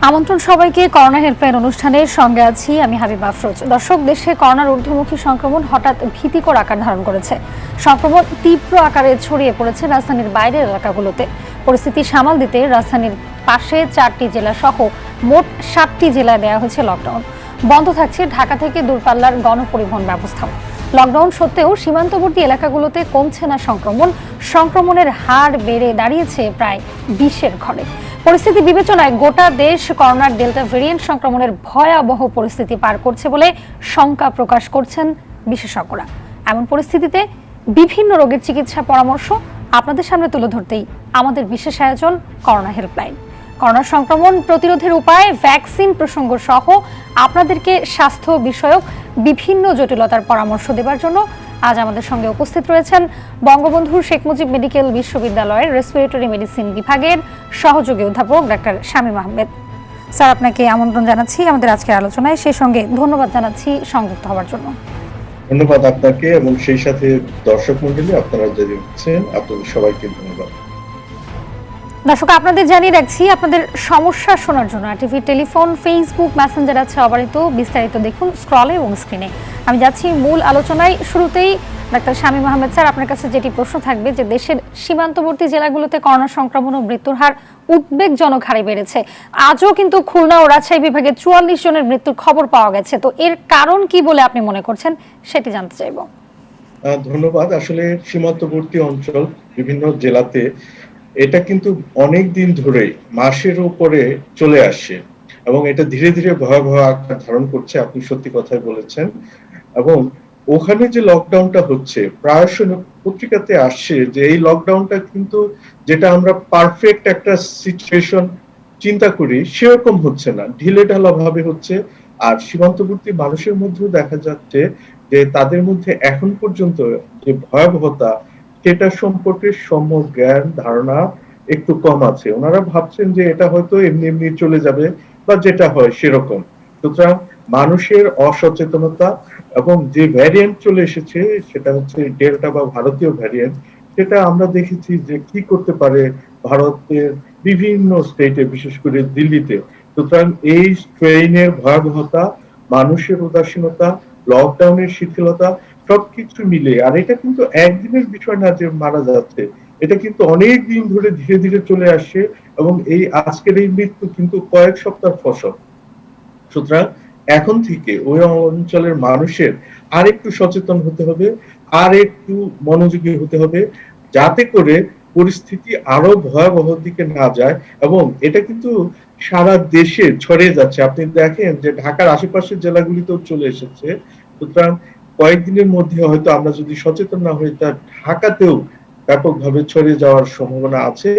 আমন্ত্রণ সবাইকে corona helpline অনুষ্ঠানের সঙ্গে আছি আমি হাবিব আফরোজ। দর্শক, দেশে করোনার ঊর্ধ্বমুখী সংক্রমণ হঠাৎ ভীতিকর আকার ধারণ করেছে। সংক্রমণ তীব্র আকারে ছড়িয়ে পড়েছে রাজধানীর বাইরের এলাকাগুলোতে। পরিস্থিতি সামাল দিতে রাজধানীর পাশে 4টি জেলা সহ মোট 7টি জেলায় দেওয়া হয়েছে লকডাউন। বন্ধ থাকছে ঢাকা থেকে দূরপাল্লার গণপরিবহন ব্যবস্থাও। লকডাউন সত্ত্বেও সীমান্তবর্তী এলাকাগুলোতে কমছে না সংক্রমণের হার বেড়ে দাঁড়িয়েছে প্রায় 20-এর ঘরে। পরিস্থিতি বিবেচনায় গোটা দেশ করোনার ডেল্টা ভেরিয়েন্ট সংক্রমণের ভয়াবহ পরিস্থিতি পার করছে বলে শঙ্কা প্রকাশ করছেন বিশেষজ্ঞরা। এমন পরিস্থিতিতে বিভিন্ন রোগের চিকিৎসা পরামর্শ আপনাদের সামনে তুলে ধরতেই আমাদের বিশেষ আয়োজন করোনা হেল্পলাইন। করোনা সংক্রমণ প্রতিরোধের উপায়, ভ্যাকসিন প্রসঙ্গ সহ আপনাদেরকে স্বাস্থ্য বিষয়ক বিভিন্ন জটিলতার পরামর্শ দেওয়ার জন্য আজ আমাদের সঙ্গে উপস্থিত রয়েছেন বঙ্গবন্ধু শেখ মুজিব মেডিকেল বিশ্ববিদ্যালয়ের রেসপিরেটরি মেডিসিন বিভাগের সহযোগী অধ্যাপক ডাক্তার শামীম আহমেদ। স্যার, আপনাকে আমন্ত্রণ জানাচ্ছি আমাদের আজকের আলোচনায়। সেই সঙ্গে ধন্যবাদ জানাচ্ছি সংযুক্ত হওয়ার জন্য। ধন্যবাদ আপনাকে এবং সেই সাথে দর্শক মণ্ডলী আপনারা যে দেখছেন আপনাদের সবাইকে ধন্যবাদ। দর্শক, আপনাদের জানিয়ে রাখছি, আপনাদের সমস্যা শোনার জন্য টিভি, টেলিফোন, ফেসবুক, মেসেঞ্জার আছে অবারিত। বিস্তারিত দেখুন স্ক্রলে এবং স্ক্রিনে। আমি যাচ্ছি মূল আলোচনায়। শুরুতেই ডাক্তার শামীম আহমেদ স্যার, আপনার কাছে যেটি প্রশ্ন থাকবে যে দেশের সীমান্তবর্তী জেলাগুলোতে করোনা সংক্রমণ ও মৃত্যুর হার উদ্বেগজনক হারে বেড়েছে। আজও কিন্তু খুলনা ও রাজশাহী বিভাগে 44 জনের মৃত্যুর খবর পাওয়া গেছে। তো এর কারণ কি বলে আপনি মনে করছেন, সেটি জানতে চাইব। ধন্যবাদ। আসলে সীমান্তবর্তী অঞ্চল বিভিন্ন জেলাতে এটা কিন্তু অনেক দিন ধরে মাসের উপরে চলে আসছে এবং এটা ধীরে ধীরে ভয়াবহ আকার ধারণ করছে। আপনি সত্যি কথাই বলেছেন। এবং ওখানে যে লকডাউনটা হচ্ছে, প্রায়শ পত্রিকাতে আসছে যে এই লকডাউনটা কিন্তু যেটা আমরা পারফেক্ট একটা সিচুয়েশন চিন্তা করি সেরকম হচ্ছে না, ঢিলে ঢালা ভাবে হচ্ছে। আর সীমান্তবর্তী মানুষের মধ্যেও দেখা যাচ্ছে যে তাদের মধ্যে এখন পর্যন্ত যে ভয়াবহতা সেটা সম্পর্কে সম্যক জ্ঞান ধারণা একটু কম আছে। ওনারা ভাবছেন যে এটা হয়তো এমনি এমনি চলে যাবে বা যেটা হয় সেরকম। সুতরাং মানুষের অসচেতনতা এবং যে ভ্যারিয়েন্ট চলে এসেছে সেটা হচ্ছে ডেল্টা বা ভারতীয় ভ্যারিয়েন্ট, সেটা আমরা দেখেছি যে কি করতে পারে ভারতের বিভিন্ন স্টেটে, বিশেষ করে দিল্লিতে। সুতরাং এই স্ট্রেইনের ভয়াবহতা, মানুষের উদাসীনতা, লকডাউনের শিথিলতা সবকিছু মিলে, আর এটা কিন্তু একদিনের বিষয় না যে মারা যাচ্ছে, এটা কিন্তু অনেক দিন ধরে ধীরে ধীরে চলে আসছে এবং এই আজকের এই মৃত্যু কিন্তু কয়েক সপ্তাহ ফসল। সুতরাং এখন থেকে ওই অঞ্চলের মানুষের আর একটু সচেতন হতে হবে, আর একটু মনোযোগী হতে হবে, যাতে করে পরিস্থিতি আরো ভয়াবহ দিকে না যায়। এবং এটা কিন্তু সারা দেশে ছড়িয়ে যাচ্ছে। আপনি দেখেন যে ঢাকার আশেপাশের জেলাগুলিতেও চলে এসেছে। সুতরাং কয়েকদিনের মধ্যে হয়তো আমরা যদি সচেতন না হই, তা ঢাকাতেও ব্যাপকভাবে ছড়িয়ে যাওয়ার সম্ভাবনা আছে।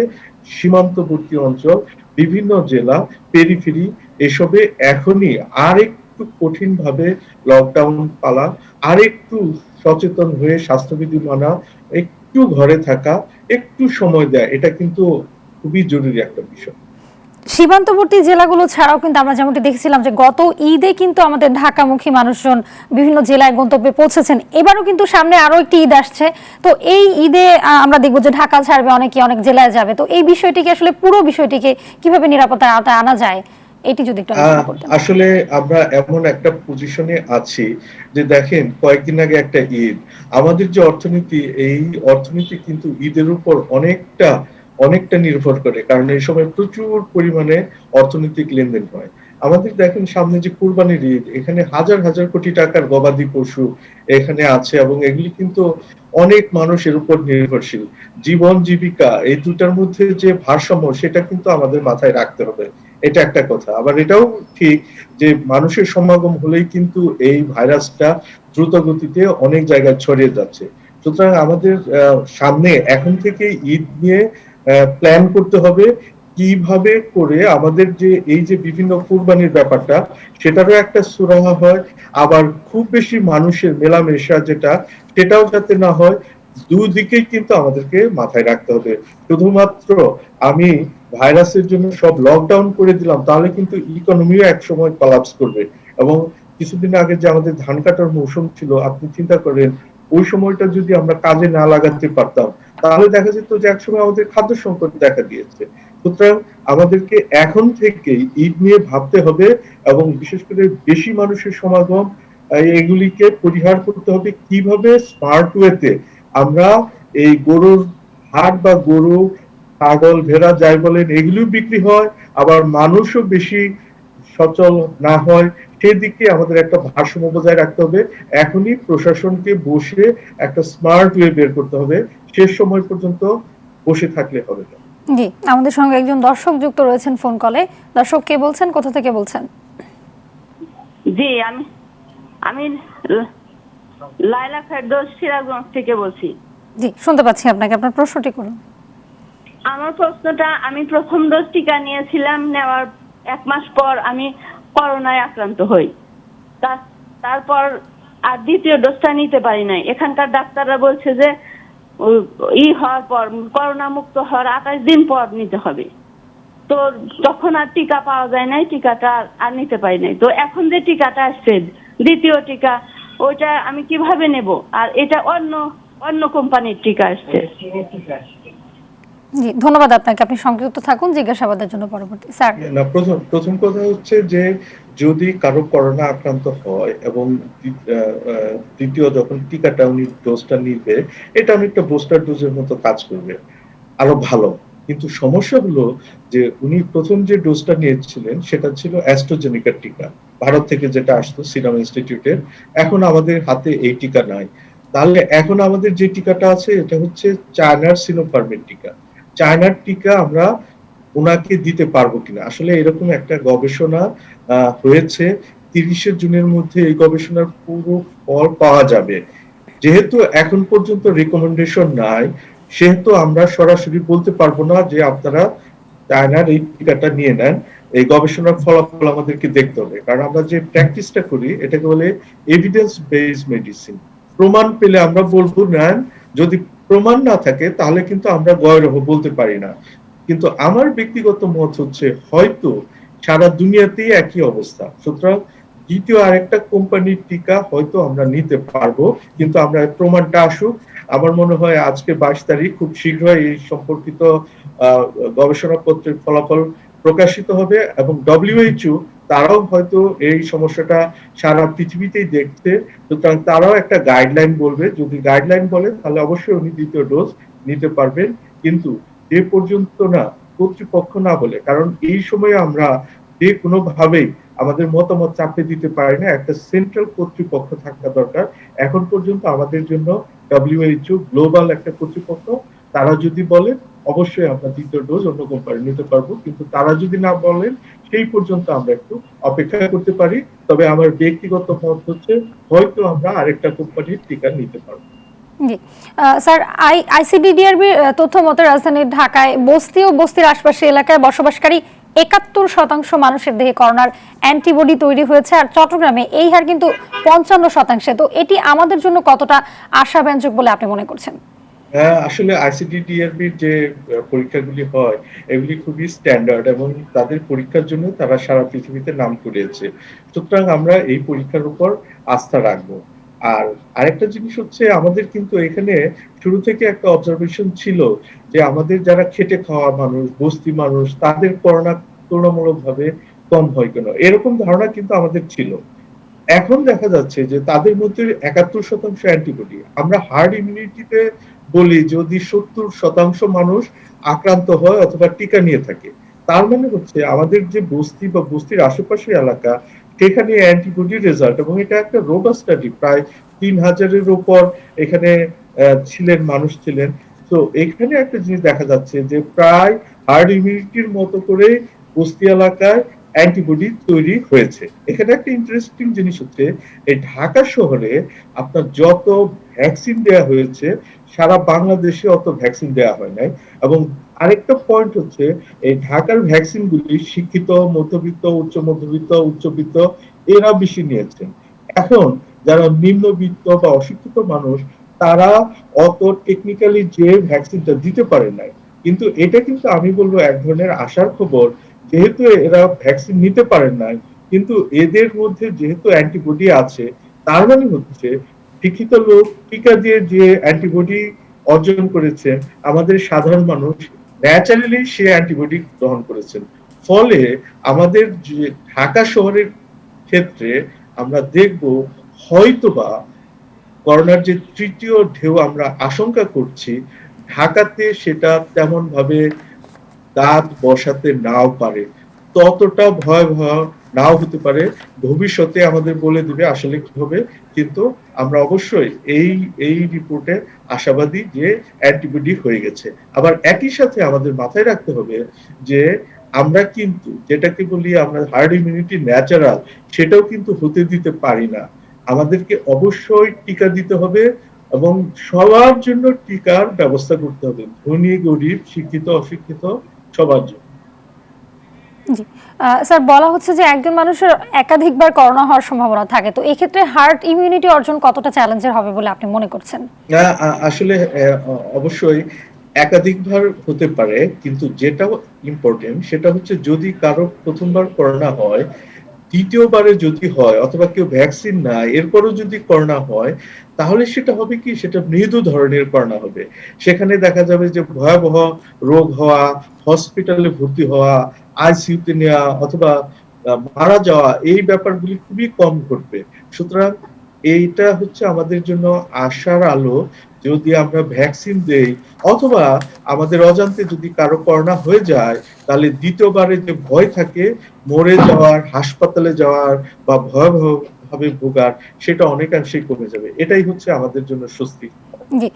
সীমান্তবর্তী অঞ্চল, বিভিন্ন জেলা, পেরিফেরি এসবে এখনই আর একটু কঠিন ভাবে লকডাউন পালা, আর একটু সচেতন হয়ে স্বাস্থ্যবিধি মানা, একটু ঘরে থাকা, একটু সময় দেয়া, এটা কিন্তু খুবই জরুরি একটা বিষয়। সীমান্তবর্তী জেলাগুলো ছাড়াও কিন্তু আমরা যেমনটি দেখছিলাম যে গত ঈদে কিন্তু আমাদের ঢাকামুখী মানুষজন বিভিন্ন জেলায় গন্তব্যে পৌঁছেছেন। এবারও কিন্তু সামনে আরো একটি ঈদ আসছে। তো এই ঈদে আমরা দেখবো যে ঢাকা ছাড়বে অনেকে, অনেক জেলায় যাবে। তো এই বিষয়টিকে আসলে পুরো বিষয়টিকে কিভাবে নিরাপত্তার আওতায় আনা যায়, এটি যদি একটু আলোচনা করতেন। আসলে আমরা এমন একটা পজিশনে আছি যে দেখেন কয়েকদিন আগে একটা ঈদ, আমাদের যে অর্থনীতি, এই অর্থনীতি কিন্তু ঈদের উপর অনেকটা অনেকটা নির্ভর করে, কারণ এই সময় প্রচুর পরিমাণে অর্থনৈতিক লেনদেন হয়। আমাদের দেখেন সামনে যে কুরবানির ঈদ, এখানে হাজার হাজার কোটি টাকার গবাদি পশু এখানে আছে এবং এগুলি কিন্তু অনেক মানুষের উপর নির্ভরশীল। জীবন জীবিকা এই দুটার মধ্যে যে ভারসাম্য, সেটা কিন্তু আমাদের মাথায় রাখতে হবে। এটা একটা কথা। আবার এটাও ঠিক যে মানুষের সমাগম হলেই কিন্তু এই ভাইরাসটা দ্রুত গতিতে অনেক জায়গায় ছড়িয়ে যাচ্ছে। সুতরাং আমাদের সামনে এখন থেকে ঈদ নিয়ে প্ল্যান করতে হবে, কিভাবে করে আমাদের যে এই যে বিভিন্ন কুরবানির ব্যাপারটা সেটারও একটা সুরাহা হয়, আবার খুব বেশি মানুষের মেলামেশা যেটা সেটাও যাতে না হয়। দুদিকেই কিন্তু আমাদেরকে মাথায় রাখতে হবে। শুধুমাত্র আমি ভাইরাসের জন্য সব লকডাউন করে দিলাম তাহলে কিন্তু ইকোনমিও এক সময় কলাপস করবে। এবং কিছুদিন আগে যে আমাদের ধান কাটার মৌসুম ছিল, আপনি চিন্তা করেন ওই সময়টা যদি আমরা কাজে না লাগাতে পারতাম তাহলে দেখা যেত যে একসময় আমাদের খাদ্য সংকট দেখা দিয়েছে। সুতরাং আমাদেরকে এখন থেকেই ঈদ নিয়ে ভাবতে হবে এবং বিশেষ করে বেশি মানুষের সমাগম এগুলিকে পরিহার করতে হবে কিভাবে স্মার্ট ওয়েতে আমরা এই গরুর হাট বা গরু ছাগল ভেড়া যাই বলেন এগুলো বিক্রি হয় আবার মানুষও বেশি সচল না হয় সেদিকে আমাদের একটা ভারসাম্য বজায় রাখতে হবে এখনই প্রশাসনকে বসে একটা স্মার্ট ওয়ে বের করতে হবে শেষ সময় পর্যন্ত বসে থাকলে হবে না। জি, আমাদের সঙ্গে একজন দর্শক যুক্ত রয়েছেন ফোন কলে। দর্শক কে বলছেন, কোথা থেকে বলছেন? জি, আমি আমি লায়লা ফেরদৌস সিরাজগঞ্জ থেকে বলছি। জি, শুনতে পাচ্ছি আপনাকে, আপনার প্রশ্নটি করুন। আমার প্রশ্নটা, আমি প্রথম ডোজ টিকা নিয়েছিলাম, নেওয়ার 1 মাস পর আমি করোনায় আক্রান্ত হই। তারপর আর দ্বিতীয় ডোজটা নিতে পারি নাই। এখানকার ডাক্তাররা বলছে যে হওয়ার পর, করোনা মুক্ত হওয়ার 28 দিন পর নিতে হবে। তো তখন আর টিকা পাওয়া যায় নাই, টিকাটা আর নিতে পারি নাই। তো এখন যে টিকাটা আসছে দ্বিতীয় টিকা, ওইটা আমি কিভাবে নেব? আর এটা অন্য কোম্পানির টিকা আসছে। জি, ধন্যবাদ আপনাকে, আপনি সংযুক্ত থাকুন জিজ্ঞাসাবাদের জন্য পরবর্তী। স্যার, না, প্রথম কথা হচ্ছে যে যদি কারো করোনা আক্রান্ত হয় এবং দ্বিতীয় যখন টিকাটা উনি ডোজটা নিবে এটা অনেকটা বুস্টার ডোজের মতো কাজ করবে, আরো ভালো। কিন্তু সমস্যা হলো যে উনি প্রথম যে ডোজটা নিয়েছিলেন সেটা ছিল অ্যাস্ট্রাজেনেকার টিকা, ভারত থেকে যেটা আসতো সিরাম ইনস্টিটিউটের। এখন আমাদের হাতে এই টিকা নাই। তাহলে এখন আমাদের যে টিকাটা আছে এটা হচ্ছে চায়নার সিনোফার্মের টিকা। চায়নার টিকা আমরা ওনাকে দিতে পারবো কিনা, আসলে এরকম একটা গবেষণা হয়েছে। 30শে জুনের মধ্যে এই গবেষণার পুরো ফল পাওয়া যাবে। যেহেতু এখন পর্যন্ত রিকমেন্ডেশন নাই সেহেতু আমরা সরাসরি বলতে পারবো না যে আপনারা চায়নার এই টিকাটা নিয়ে নেন। এই গবেষণার ফলাফল আমাদেরকে দেখতে হবে, কারণ আমরা যে প্র্যাকটিসটা করি এটাকে বলে এভিডেন্স বেসড মেডিসিন। প্রমাণ পেলে আমরা বলবো নেন, যদি প্রমাণ না থাকে তাহলে কিন্তু আমরা গয়রহ বলতে পারি না। কিন্তু আমার ব্যক্তিগত মত হচ্ছে হয়তো সারা দুনিয়াতেই একই অবস্থা, সুতরাং দ্বিতীয় আরেকটা কোম্পানির টিকা হয়তো আমরা নিতে পারবো, কিন্তু আমরা প্রমাণটা আসুক। আমার মনে হয় আজকে 22 তারিখ, খুব শীঘ্রই এই সম্পর্কিত গবেষণাপত্রের ফলাফল প্রকাশিত হবে এবং WHO তারাও হয়তো এই সমস্যাটা সারা পৃথিবীতেই দেখছে, সুতরাং তারাও একটা গাইডলাইন বলবে। যদি গাইডলাইন বলে তাহলে অবশ্যই উনি দ্বিতীয় ডোজ নিতে পারবেন, কিন্তু যে পর্যন্ত না কর্তৃপক্ষ না বলে, কারণ এই সময়ে আমরা যে কোনো ভাবেই আমাদের মতামত চাপে দিতে পারি না, একটা সেন্ট্রাল কর্তৃপক্ষ থাকা দরকার। এখন পর্যন্ত আমাদের জন্য WHO গ্লোবাল একটা কর্তৃপক্ষ, তারা যদি বলে অবশ্যই আমরা দ্বিতীয় ডোজ অন্য কোম্পানি নিতে পারবো, কিন্তু তারা যদি না বলেন সেই পর্যন্ত আমরা একটু অপেক্ষা করতে পারি। তবে আমার ব্যক্তিগত মত হচ্ছে হয়তো আমরা আরেকটা কোম্পানির টিকা নিতে পারবো। জি স্যার, আইসিডিডিআরবি তথ্য মতে রাজধানীর ঢাকায় বস্তি ও বস্তির আশপাশের এলাকায় বসবাসকারী ৭১% মানুষের দেহে করোনার অ্যান্টিবডি তৈরি হয়েছে, আর চট্টগ্রামে এই হার কিন্তু ৫৫%। তো এটি আমাদের জন্য কতটা আশাব্যঞ্জক বলে আপনি মনে করছেন? আসলে আইসিডিডিআরবির যে পরীক্ষাগুলি হয় এগুলি খুবই স্ট্যান্ডার্ড এবং তাদের পরীক্ষার জন্য তারা সারা পৃথিবীতে নাম কুড়িয়েছে, সুতরাং আমরা এই পরীক্ষার উপর আস্থা রাখবো। আর আরেকটা জিনিস হচ্ছে আমাদের কিন্তু এখানে শুরু থেকে একটা অবজারভেশন ছিল যে আমাদের যারা খেটে খাওয়া মানুষ, বস্তি মানুষ, তাদের করোনা তুলনামূলকভাবে কম হয় কেন, এরকম ধারণা কিন্তু আমাদের ছিল। এখন দেখা যাচ্ছে যে তাদের মধ্যে ৭১% অ্যান্টিবডি। আমরা হার্ড ইমিউনিটিতে বলি যদি ৭০% মানুষ আক্রান্ত হয় অথবা টিকা নিয়ে থাকে, তার মানে হচ্ছে আমাদের যে বস্তি বা বস্তির আশেপাশের এলাকা সেখানে অ্যান্টিবডি রেজাল্ট, এবং এটা একটা রোবাস্ট স্টাডি, প্রায় ৩,০০০-এর উপর এখানে মানুষ ছিলেন। তো এখানে একটা জিনিস দেখা যাচ্ছে যে প্রায় হার্ড ইমিউনিটির মতো করে বস্তি এলাকায় অ্যান্টিবডি তৈরি হয়েছে। এখানে একটা ইন্টারেস্টিং জিনিস হচ্ছে এই ঢাকা শহরে আপনার যত ভ্যাকসিন দেয়া হয়েছে সারা বাংলাদেশে অত ভ্যাকসিন দেয়া হয় নাই। এবং আরেকটা পয়েন্ট হচ্ছে এই ঢাকার ভ্যাকসিন গুলি শিক্ষিত, মধ্যবিত্ত, উচ্চ মধ্যবিত্ত, উচ্চবিত্ত এরা বেশি নিয়েছেন। এখন যারা নিম্নবিত্ত বা অশিক্ষিত মানুষ তারা অত টেকনিক্যালি যে ভ্যাকসিনটা দিতে পারে নাই, কিন্তু এটা কিন্তু আমি বলবো এক ধরনের আশার খবর, যেহেতু এরা ভ্যাকসিন নিতে পারেন নাই কিন্তু এদের মধ্যে যেহেতু অ্যান্টিবডি আছে, তার মানে হচ্ছে শিক্ষিত লোক টিকা দিয়ে যে অ্যান্টিবডি অর্জন করেছে, আমাদের সাধারণ মানুষ ন্যাচারালি সে অ্যান্টিবডি গ্রহণ করেছেন। ফলে আমাদের যে ঢাকা শহরের ক্ষেত্রে আমরা দেখব হয়তোবা করোনার যে তৃতীয় ঢেউ আমরা আশঙ্কা করছি, ঢাকাতে সেটা তেমন ভাবে দাঁত বসাতে নাও পারে, ততটা ভয়াবহ নাও হতে পারে। ভবিষ্যতে আমাদের বলে দিবে আসলে কি হবে, কিন্তু আমরা অবশ্যই এই রিপোর্টে আশাবাদী যে অ্যান্টিবডি হয়ে গেছে। আবার একই সাথে আমাদের মাথায় রাখতে হবে যে আমরা কিন্তু যেটাকে বলি আমরা হার্ড ইমিউনিটি ন্যাচারাল, সেটাও কিন্তু হতে দিতে পারি না। আমাদেরকে অবশ্যই টিকা দিতে হবে এবং সবার জন্য টিকার ব্যবস্থা করতে হবে, ধনী গরিব শিক্ষিত অশিক্ষিত সবার জন্য। জি স্যার, বলা হচ্ছে যে একজন মানুষের একাধিকবার করোনা হওয়ার সম্ভাবনা থাকে, তো এই ক্ষেত্রে হার্ড ইমিউনিটি অর্জন কতটা চ্যালেঞ্জের হবে বলে আপনি মনে করছেন? আসলে অবশ্যই একাধিকবার হতে পারে, কিন্তু যেটা ইম্পর্টেন্ট সেটা হচ্ছে যদি কারো প্রথমবার করোনা হয়, দ্বিতীয়বারে যদি হয় অথবা কেউ ভ্যাকসিন না এরপরও যদি করোনা হয়, তাহলে সেটা হবে কি, সেটা মৃদু ধরনের করোনা হবে। সেখানে দেখা যাবে যে ভয়াবহ রোগ হওয়া, হসপিটালে ভর্তি হওয়া, আইসিইউতে নেওয়া অথবা মারা যাওয়া, এই ব্যাপারগুলি খুবই কম ঘটবে। সুতরাং এইটা হচ্ছে আমাদের জন্য আশার আলো। যদি আমরা ভ্যাকসিন দেই অথবা আমাদের অজান্তে যদি কারো করোনা হয়ে যায়, তাহলে দ্বিতীয়বারে যে ভয় থাকে মরে যাওয়ার, হাসপাতালে যাওয়ার বা ভয়াবহ ভাবে ভোগার, সেটা অনেকাংশেই কমে যাবে। এটাই হচ্ছে আমাদের জন্য স্বস্তি। জি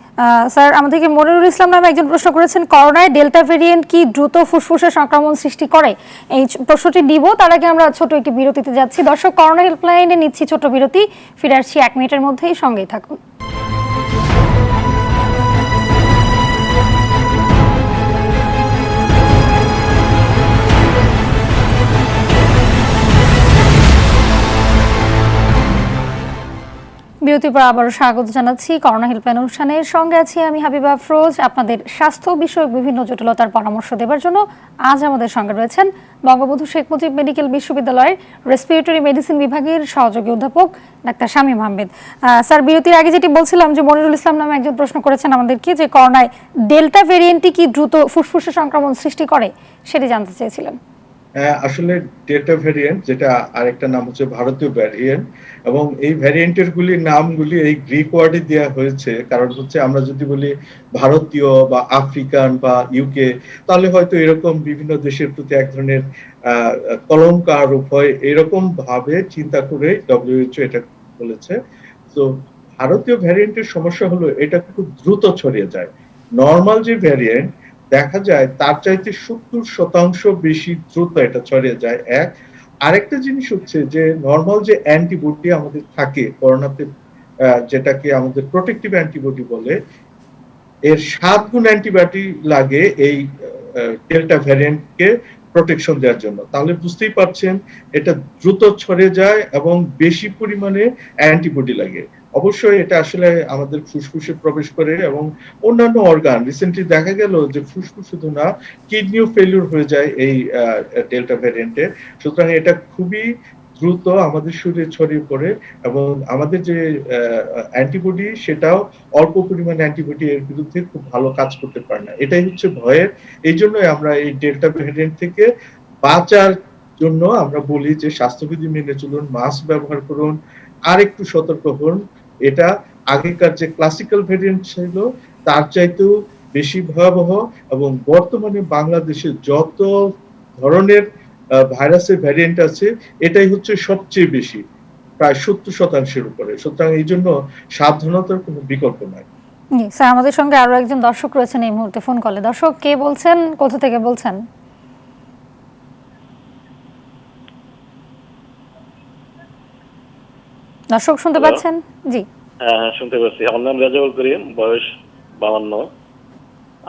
স্যার, আমাদেরকে মনিরুল ইসলাম নামে একজন প্রশ্ন করেছেন, করোনায় ডেল্টা ভেরিয়েন্ট কি দ্রুত ফুসফুসে সংক্রমণ সৃষ্টি করে? এই প্রশ্নটি দিব, তার আগে আমরা ছোট একটি বিরতিতে যাচ্ছি। দর্শক, করোনা হেল্পলাইনে নিচ্ছি ছোট বিরতি, ফিরে আসছি 1 মিনিটের মধ্যেই, সঙ্গেই থাকুন। বিরতির পর আবারও স্বাগত জানাচ্ছি করোনা হেল্পলাইন অনুষ্ঠানের। সঙ্গে আছি আমি হাবিবা আফরোজ। আপনাদের স্বাস্থ্য বিষয়ক বিভিন্ন জটিলতার পরামর্শ দেওয়ার জন্য আজ আমাদের সঙ্গে রয়েছেন বঙ্গবন্ধু শেখ মুজিব মেডিকেল বিশ্ববিদ্যালয়ের রেসপিরেটরি মেডিসিন বিভাগের সহযোগী অধ্যাপক ডাক্তার শামীম আহমেদ। স্যার, বিরতির আগে যেটি বলছিলাম যে মনিরুল ইসলাম নামে একজন প্রশ্ন করেছেন আমাদেরকে যে করোনায় ডেল্টা ভেরিয়েন্টটি কি দ্রুত ফুসফুসে সংক্রমণ সৃষ্টি করে, সেটি জানতে চেয়েছিলেন। আসলে ডেল্টা ভ্যারিয়েন্ট, যেটা আরেকটা নাম হচ্ছে ভারতীয় ভ্যারিয়েন্ট, এবং এই ভ্যারিয়েন্টের নামগুলি এই গ্রিক ওয়ার্ডে দেওয়া হয়েছে। কারণ হচ্ছে আমরা যদি বলি ভারতীয় বা আফ্রিকান বা ইউকে, তাহলে হয়তো এরকম বিভিন্ন দেশের প্রতি এক ধরনের কলঙ্ক আরোপ হয়, এরকম ভাবে চিন্তা করে ডব্লিউএইচও এটা বলেছে। তো ভারতীয় ভ্যারিয়েন্টের সমস্যা হলো এটা খুব দ্রুত ছড়িয়ে যায়। নর্মাল যে ভ্যারিয়েন্ট দেখা যায় তার চাইতে 70% বেশি দ্রুত এটা ছড়িয়ে যায়। আরেকটা জিনিস হচ্ছে যে নর্মাল যে অ্যান্টিবডি আমাদের থাকে করোনাতে, যেটাকে আমাদের প্রোটেক্টিভ অ্যান্টিবডি বলে, এর 7 গুণ অ্যান্টিবডি লাগে এই ডেল্টা ভ্যারিয়েন্টকে প্রোটেকশন দেওয়ার জন্য। তাহলে বুঝতেই পারছেন এটা দ্রুত ছড়িয়ে যায় এবং বেশি পরিমাণে অ্যান্টিবডি লাগে। অবশ্যই এটা আসলে আমাদের ফুসফুসে প্রবেশ করে এবং অন্যান্য অর্গান, রিসেন্টলি দেখা গেল যে ফুসফুস শুধু না, কিডনিও ফেলিউর হয়ে যায় এই ডেল্টা ভ্যারিয়েন্টে। সুতরাং এটা খুবই দ্রুত আমাদের শরীরে ছড়িয়ে পড়ে এবং আমাদের যে অ্যান্টিবডি, সেটাও অল্প পরিমাণে অ্যান্টিবডি এর বিরুদ্ধে খুব ভালো কাজ করতে পারে না। এটাই হচ্ছে ভয়ের। এই জন্যই আমরা এই ডেল্টা ভ্যারিয়েন্ট থেকে বাঁচার জন্য আমরা বলি যে স্বাস্থ্যবিধি মেনে চলুন, মাস্ক ব্যবহার করুন, আর একটু সতর্ক হন। এটা আগেকার যে ক্লাসিক্যাল ভ্যারিয়েন্ট ছিল তার চাইতেও বেশি ভয়াবহ, এবং বর্তমানে বাংলাদেশে যত ধরনের ভাইরাসের ভ্যারিয়েন্ট আছে, এটাই হচ্ছে সবচেয়ে বেশি, প্রায় 70%-এর উপরে। সুতরাং এই জন্য সাবধানতার কোনো বিকল্প নাই। জি স্যার, আমাদের সঙ্গে আরো একজন দর্শক রয়েছেন এই মুহূর্তে ফোন কলে। দর্শক, কে বলছেন, কোথা থেকে বলছেন? দর্শক শুনতে পাচ্ছেন? জি হ্যাঁ, শুনতে পাচ্ছি। আমার নাম রেজাউল করিম, বয়স 52।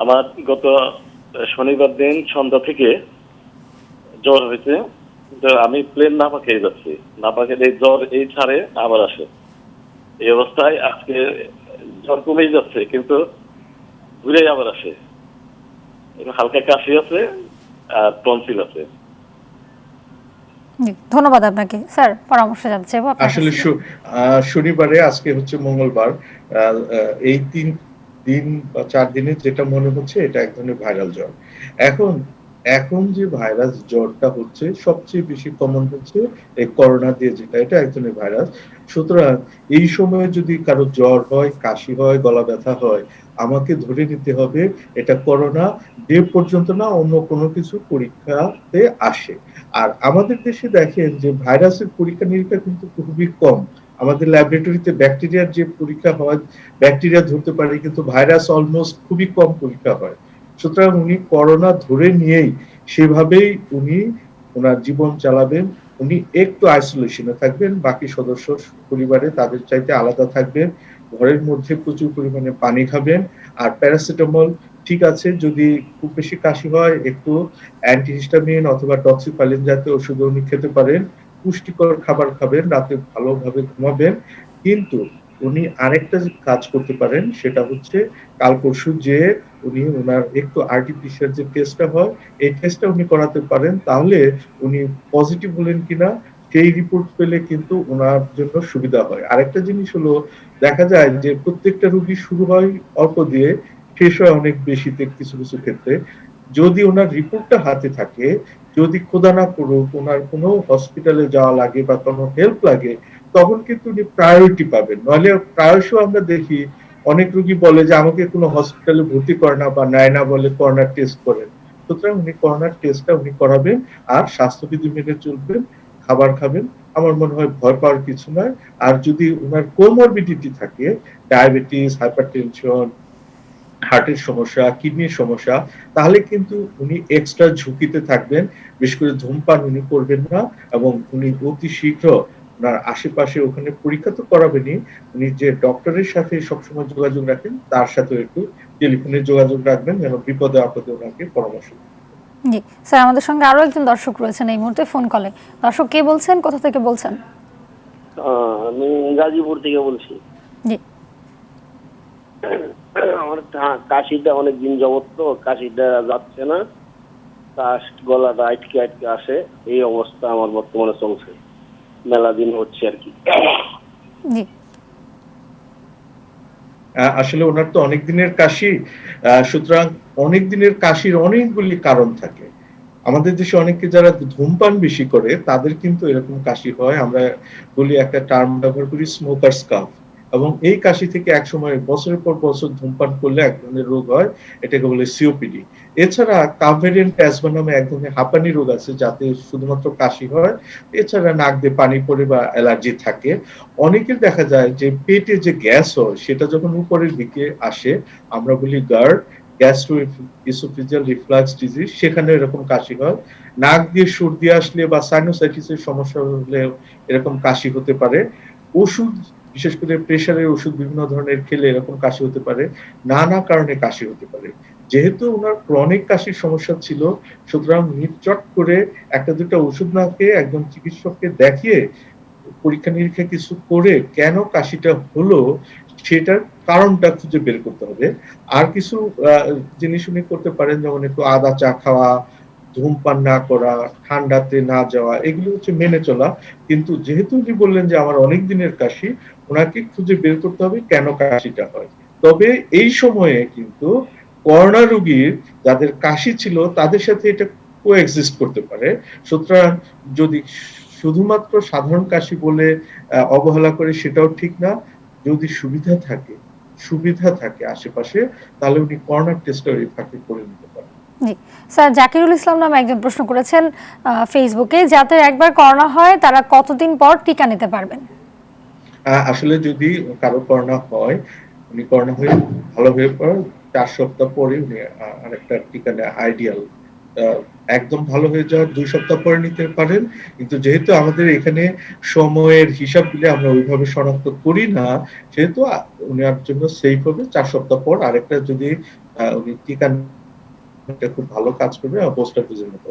আমার গত শনিবার দিন সন্ধ্যা থেকে জ্বর হয়েছে, কিন্তু আমি প্লেন নাপা খেয়ে যাচ্ছি। নাপা খেলে জ্বর এই ছাড়ে আবার আসে। এই অবস্থায় আজকে জ্বর কমেই যাচ্ছে, কিন্তু ঘুরে আবার আসে। হালকা কাশি আছে আর টনসিল আছে। ধন্যবাদ আপনাকে। স্যার, পরামর্শ জানতে চাইবো। আসলে শনিবারে, আজকে হচ্ছে মঙ্গলবার, এই দিন বা 4 দিনে যেটা মনে হচ্ছে এটা এক ধরনের ভাইরাল জ্বর। এখন এখন যে ভাইরাস জ্বরটা হচ্ছে সবচেয়ে বেশি কমন হচ্ছে এই করোনা দিয়ে যেটা, এটা এক ধরনের ভাইরাস। সুতরাং এই সময়ে যদি কারো জ্বর হয়, কাশি হয়, গলা ব্যথা হয়, আমাকে ধরে নিতে হবে এটা করোনা, যে পর্যন্ত না অন্য কোনো কিছু পরীক্ষাতে আসে। আর আমাদের দেশে দেখেন যে ভাইরাসের পরীক্ষা-নিরীক্ষা কিন্তু খুবই কম। আমাদের ল্যাবরেটরিতে ব্যাকটেরিয়ার যে পরীক্ষা হয়, ব্যাকটেরিয়া ধরতে পারি, কিন্তু ভাইরাস অলমোস্ট খুবই কম পরীক্ষা হয়। সুতরাং উনি করোনা ধরে নিয়েই সেভাবেই উনি ওনার জীবন চালাবেন। উনি একটু আইসোলেশনে থাকবেন, বাকি সদস্য পরিবারে তাদের চাইতে আলাদা থাকবেন, ঘরের মধ্যে প্রচুর পরিমাণে পানি খাবেন। আর প্যারাসিটামল ঠিক আছে, যদি খুব বেশি কাশি হয় একটু অ্যান্টিহিস্টামিন অথবা ডক্সিসাইক্লিন জাতীয় ওষুধ উনি খেতে পারেন। পুষ্টিকর খাবার খাবেন, রাতে ভালোভাবে ঘুমাবেন। কিন্তু উনি আরেকটা যে কাজ করতে পারেন সেটা হচ্ছে কাল পরশু যেয়ে উনি উনার একটু আরটি-পিসিআর যে টেস্টটা হয় এই টেস্টটা উনি করাতে পারেন। তাহলে উনি পজিটিভ হলেন কিনা সেই রিপোর্ট পেলে কিন্তু উনার জন্য সুবিধা হয়। আরেকটা জিনিস হলো, দেখা যায় যে প্রত্যেকটা রোগী শুরু হয় অল্প দিয়ে, শেষ হয় অনেক বেশিতে কিছু কিছু ক্ষেত্রে। যদি ওনার রিপোর্টটা হাতে থাকে, যদি খোদা না করুক ওনার কোনো হসপিটালে যাওয়া লাগে বা কোনো হেল্প লাগে, তখন কিন্তু উনি প্রায়োরিটি পাবেন। নইলে প্রায়শ আমরা দেখি অনেক রোগী বলে যে আমাকে কোনো হসপিটালে ভর্তি করে না বা নেয় না, বলে করোনার টেস্ট করেন। সুতরাং উনি করোনার টেস্টটা উনি করাবেন আর স্বাস্থ্যবিধি মেনে চলবেন, খাবার খাবেন। আমার মনে হয় ভয় পাওয়ার কিছু নয়। আর যদি উনার কোমরবিডিটি থাকে, ডায়াবেটিস, হাইপারটেনশন, হার্টের সমস্যা, কিডনির সমস্যা, তাহলে কিন্তু উনি এক্সট্রা ঝুঁকিতে থাকবেন। বিশেষ করে ধূমপান উনি করবেন না এবং উনি অতি শীঘ্র ওনার আশেপাশে ওখানে পরীক্ষা তো করাবেনই, উনি যে ডক্টরের সাথে সবসময় যোগাযোগ রাখেন তার সাথে একটু টেলিফোনে যোগাযোগ রাখবেন যেন বিপদে আপদে ওনাকে পরামর্শ দেন। জি স্যার, আমাদের সঙ্গে আরো একজন দর্শক রয়েছেন এই মুহূর্তে ফোন কলে। দর্শক কে বলছেন, কোথা থেকে বলছেন? আমি গাজীপুর থেকে বলছি। জি আমার কাশিটা অনেক দিন যাবত, তো কাশিটা যাচ্ছে না, কাশ গলাটা আটকে আটকে আসে, এই অবস্থা আমার বর্তমানে চলছে, মেলা দিন হচ্ছে আর কি। জি আসলে ওনার তো অনেক দিনের কাশি, সুতরাং অনেক দিনের কাশির অনেকগুলি কারণ থাকে। আমাদের দেশে অনেকে যারা ধূমপান বেশি করে তাদের কিন্তু এরকম কাশি হয়। আমরা বলি, একটা টার্ম ব্যবহার করি, স্মোকার্স কাফ। এবং এই কাশি থেকে একসময় বছরের পর বছর ধূমপান করলে এক ধরনের রোগ হয়, এটাকে বলে সিওপিডি। এছাড়া কাফ ভেরিয়েন্ট অ্যাজমা নামে এক ধরনের হাঁপানি রোগ আছে যাতে শুধুমাত্র কাশি হয়, এছাড়া নাক দিয়ে পানি পড়ে বা অ্যালার্জি থাকে। অনেকের দেখা যায় যে পেটে যে গ্যাস হয় সেটা যখন উপরের দিকে আসে, আমরা বলি GERD, gastroesophageal reflux disease, সেখানে এরকম কাশি হয়। নাক দিয়ে সর্দি আসলে বা সাইনোসাইটিসের সমস্যা হলে এরকম কাশি হতে পারে। ওষুধ, বিশেষ করে প্রেশারের ওষুধ বিভিন্ন ধরনের খেলে এরকম কাশি হতে পারে। নানা কারণে কাশি হতে পারে। যেহেতু ওনার ক্রনিক কাশির সমস্যা ছিল, সুতরাং উনি চট করে একটা দুটা ওষুধ না খেয়ে একজন চিকিৎসককে দেখিয়ে পরীক্ষা নিরীক্ষা কিছু করে কেন কাশিটা হলো সেটার কারণটা খুঁজে বের করতে হবে। আর কিছু জিনিস উনি করতে পারেন, যেমন একটু আদা চা খাওয়া, ধূমপান না করা, ঠান্ডাতে না যাওয়া, এগুলো হচ্ছে মেনে চলা। কিন্তু যেহেতু উনি বললেন যে আমার অনেক দিনের কাশি, ওনাকে খুঁজে বের করতে হবে কেন কাশিটা হয়। তবে এই সময়ে কিন্তু করোনা রোগীর যাদের কাশি ছিল তাদের সাথে এটা কোএক্সিস্ট করতে পারে। সুতরাং যদি শুধুমাত্র সাধারণ কাশি বলে অবহেলা করে সেটাও ঠিক না। যদি সুবিধা থাকে আশেপাশে, তাহলে উনি করোনার টেস্টটা এই ফাঁকে করে নিতে পারেন। জি স্যার, জাকিরুল ইসলাম নামে একজন প্রশ্ন করেছেন ফেসবুকে, যাদের একবার করোনা হয় তারা কতদিন পর টিকা নিতে পারবেন? আসলে যদি কারো করোনা হয়, উনি করোনা হয়ে ভালো হয়ে পর 4 সপ্তাহ পরে উনি আরেকটা টিকা নেওয়া আইডিয়াল। একদম ভালো হয়ে যাওয়ার 2 সপ্তাহ পরে নিতে পারেন। কিন্তু যেহেতু আমাদের এখানে সময়ের হিসাব দিলে আমরা ওইভাবে শনাক্ত করি না, সেহেতু উনার জন্য সেফ হবে 4 সপ্তাহ পর আরেকটা যদি উনি টিকা খুব ভালো কাজ করবে, পোস্টার ডোজের মতো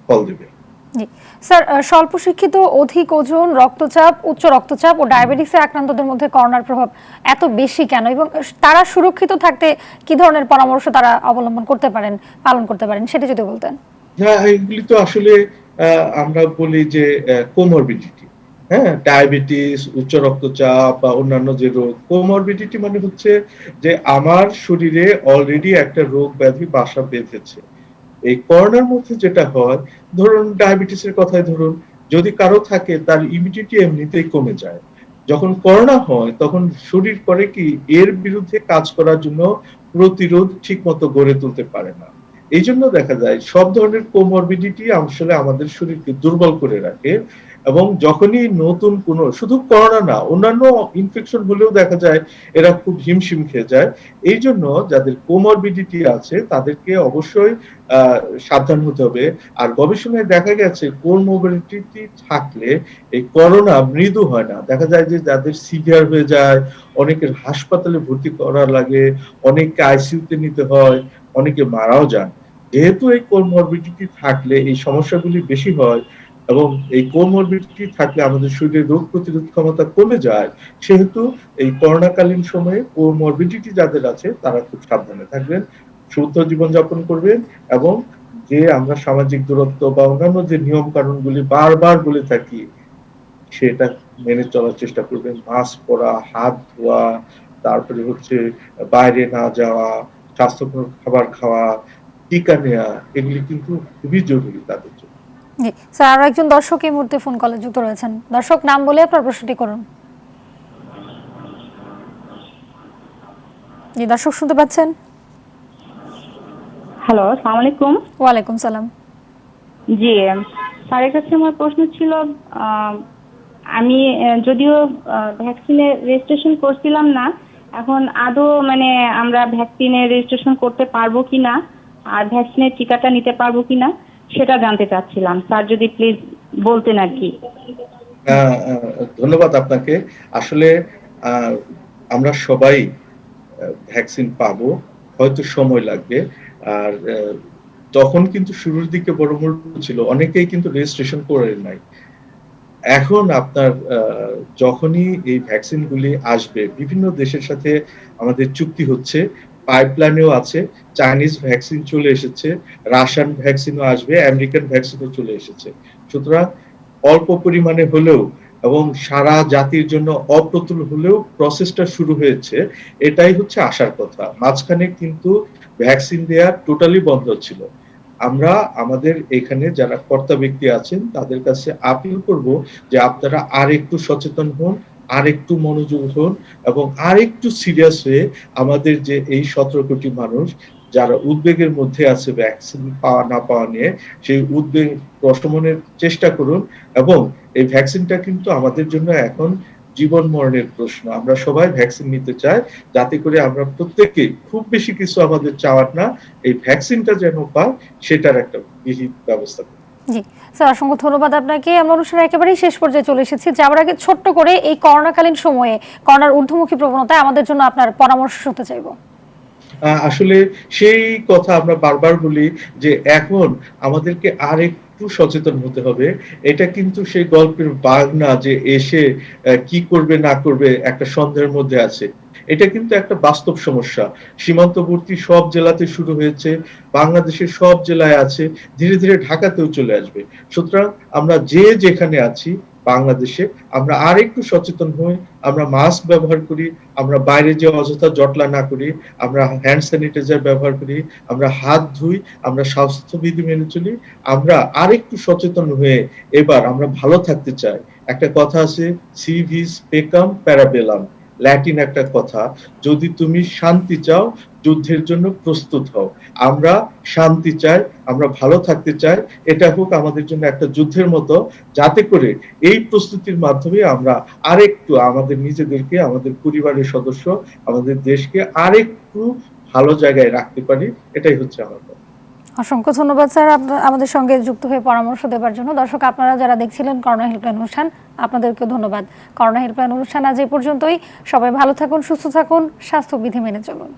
ফল দিবে। জি স্যার, স্বল্প শিক্ষিত, অধিক ওজন, রক্তচাপ, উচ্চ রক্তচাপ ও ডায়াবেটিসে আক্রান্তদের মধ্যে করোনার প্রভাব এত বেশি কেন, এবং তারা সুরক্ষিত থাকতে কি ধরনের পরামর্শ তারা অবলম্বন করতে পারেন, পালন করতে পারেন, সেটা যদি বলতেন। হ্যাঁ, এগুলি তো আসলে আমরা বলি যে কোমরবিডিটি, হ্যাঁ, ডায়াবেটিস, উচ্চ রক্তচাপ বা অন্যান্য যে রোগ, কোমরবিডিটি মানে হচ্ছে যে আমার শরীরে অলরেডি একটা রোগ ব্যাধি বাসা বেঁধেছে। এই করোনার মধ্যে যেটা হয়, ধরুন ডায়াবেটিসের কথাই ধরুন, যদি কারো থাকে তার ইমিউনিটি এমনিতেই কমে যায়। যখন করোনা হয় তখন শরীর করে কি এর বিরুদ্ধে কাজ করার জন্য প্রতিরোধ ঠিকমতো গড়ে তুলতে পারে না। এই জন্য দেখা যায় সব ধরনের কোমরবিডিটি আসলে আমাদের শরীরকে দুর্বল করে রাখে, এবং যখনই নতুন কোনো, শুধু করোনা না, অন্যান্য ইনফেকশন হলেও দেখা যায় এরা খুব হিমশিম খেয়ে যায়। এই জন্য যাদের কোমরবিডিটি আছে তাদেরকে অবশ্যই সাবধান হতে হবে। আর গবেষণায় দেখা গেছে কোমরবিডিটি থাকলে এই করোনা মৃদু হয় না, দেখা যায় যে যাদের সিভিয়ার হয়ে যায়, অনেকের হাসপাতালে ভর্তি করা লাগে, অনেককে আইসিইউতে নিতে হয়, অনেকে মারাও যান। যেহেতু এই কোমরবিডিটি থাকলে এই সমস্যাগুলি বেশি হয়, এবং এই কোমরবিডিটি থাকলে আমাদের শরীরে রোগ প্রতিরোধ ক্ষমতা কমে যায়, সেহেতু এই করোনাকালীন সময়ে কোমরবিডিটি যাদের আছে তারা খুব সাবধানে থাকবেন, শুদ্ধ জীবনযাপন করবেন, এবং যে আমরা সামাজিক দূরত্ব বা অন্যান্য যে নিয়ম কানুনগুলি বারবার বলে থাকি সেটা মেনে চলার চেষ্টা করবেন। মাস্ক পরা, হাত ধোয়া, তারপরে হচ্ছে বাইরে না যাওয়া, স্বাস্থ্যকর খাবার খাওয়া, টিকা নেওয়া, এগুলি কিন্তু খুবই জরুরি তাদের জন্য। জি স্যার, আরো একজন দর্শক এই মুহূর্তে ফোন কলে যুক্ত রয়েছেন। দর্শক, নাম বলে আপনার প্রশ্নটি করুন। জি দর্শক, শুনতে পাচ্ছেন? হ্যালো, আসসালামু আলাইকুম। ওয়ালাইকুম সালাম। জি, স্যারের কাছে আমার প্রশ্ন ছিল, আমি যদিও ভ্যাকসিনের রেজিস্ট্রেশন করছিলাম না, এখন আদৌ মানে আমরা ভ্যাকসিনের রেজিস্ট্রেশন করতে পারবো কিনা আর ভ্যাকসিনের টিকাটা নিতে পারবো কিনা সেটা জানতে চাচ্ছিলাম। স্যার যদি প্লিজ বলতেন আর কি। ধন্যবাদ আপনাকে। আসলে আমরা সবাই ভ্যাকসিন পাবো, হয়তো সময় লাগবে। আর তখন কিন্তু শুরুর দিকে বড় মুরগি ছিল, অনেকেই কিন্তু রেজিস্ট্রেশন করে নাই। এখন আপনার যখনই এই ভ্যাকসিন গুলি আসবে, বিভিন্ন দেশের সাথে আমাদের চুক্তি হচ্ছে, পাইপলাইনেও আছে, চাইনিজ ভ্যাকসিন চলে এসেছে, রাশিয়ান ভ্যাকসিনও আসবে, আমেরিকান ভ্যাকসিনও চলে এসেছে। সুতরাং অল্প পরিমাণে হলেও এবং সারা জাতির জন্য অপ্রতুল হলেও প্রসেসটা শুরু হয়েছে, এটাই হচ্ছে আশার কথা। মাঝখানে কিন্তু ভ্যাকসিন দেয়া টোটালি বন্ধ ছিল। আমরা আমাদের এখানে যারা কর্তা ব্যক্তি আছেন তাদের কাছে আপিল করব যে আপনারা আর একটু সচেতন হন, আর একটু মনোযোগ হন, এবং আর একটু সিরিয়াস হয়ে আমাদের যে এই 17 কোটি মানুষ যারা উদ্বেগের মধ্যে আছে ভ্যাকসিন পাওয়া না পাওয়া নিয়ে, সেই উদ্বেগ প্রশমনের চেষ্টা করুন। এবং এই ভ্যাকসিনটা কিন্তু আমাদের জন্য এখন জীবন মরণের প্রশ্ন। আমরা সবাই ভ্যাকসিন নিতে চাই, যাতে করে আমরা প্রত্যেকে, খুব বেশি কিছু আমাদের চাওয়ার না, এই ভ্যাকসিনটা যেন পাই সেটার একটা বিহিত ব্যবস্থা করি। জি স্যার, অসংখ্য ধন্যবাদ আপনাকে। আমরা অনুষ্ঠানের একেবারেই শেষ পর্যায়ে চলে এসেছি। যাওয়ার আগে ছোট্ট করে এই করোনাকালীন সময়ে করোনার ঊর্ধ্বমুখী প্রবণতায় আমাদের জন্য আপনার পরামর্শ শুনতে চাইবো। আসলে সেই কথা আমরা বারবার বলি যে এখন আমাদেরকে আর একটু সচেতন হতে হবে। এটা কিন্তু সেই গল্পের বাঘ না যে এসে কি করবে না করবে একটা সন্দেহের মধ্যে আছে। এটা কিন্তু একটা বাস্তব সমস্যা। সীমান্তবর্তী সব জেলাতে শুরু হয়েছে, বাংলাদেশের সব জেলায় আছে, ধীরে ধীরে ঢাকাতেও চলে আসবে। সুতরাং আমরা যে যেখানে আছি বাংলাদেশে, আমরা আর একটু সচেতন হই, আমরা মাস্ক ব্যবহার করি, আমরা বাইরে যে অযথা জটলা না করি, আমরা হ্যান্ড স্যানিটাইজার ব্যবহার করি, আমরা হাত ধুই, আমরা স্বাস্থ্যবিধি মেনে চলি, আমরা আরেকটু সচেতন হয়ে এবার আমরা ভালো থাকতে চাই। একটা কথা আছে, সি ভিস পেকাম প্যারাবেলাম, ল্যাটিন একটা কথা, যদি তুমি শান্তি চাও যুদ্ধের জন্য প্রস্তুত হও। আমরা শান্তি চাই, আমরা ভালো থাকতে চাই, এটা হোক আমাদের জন্য একটা যুদ্ধের মতো, যাতে করে এই প্রস্তুতির মাধ্যমে আমরা আরেকটু আমাদের নিজেদেরকে, আমাদের পরিবারের সদস্য, আমাদের দেশকে আরেকটু ভালো জায়গায় রাখতে পারি। এটাই হচ্ছে আমার কথা। অসংখ্য ধন্যবাদ স্যার আমাদের সঙ্গে যুক্ত হয়ে পরামর্শ দেওয়ার জন্য। দর্শক, আপনারা যারা দেখছিলেন করোনা হেল্পলাইন অনুষ্ঠান, আপনাদেরকেও ধন্যবাদ। করোনা হেল্পলাইন অনুষ্ঠান আজ এই পর্যন্তই। সবাই ভালো থাকুন, সুস্থ থাকুন, স্বাস্থ্যবিধি মেনে চলুন।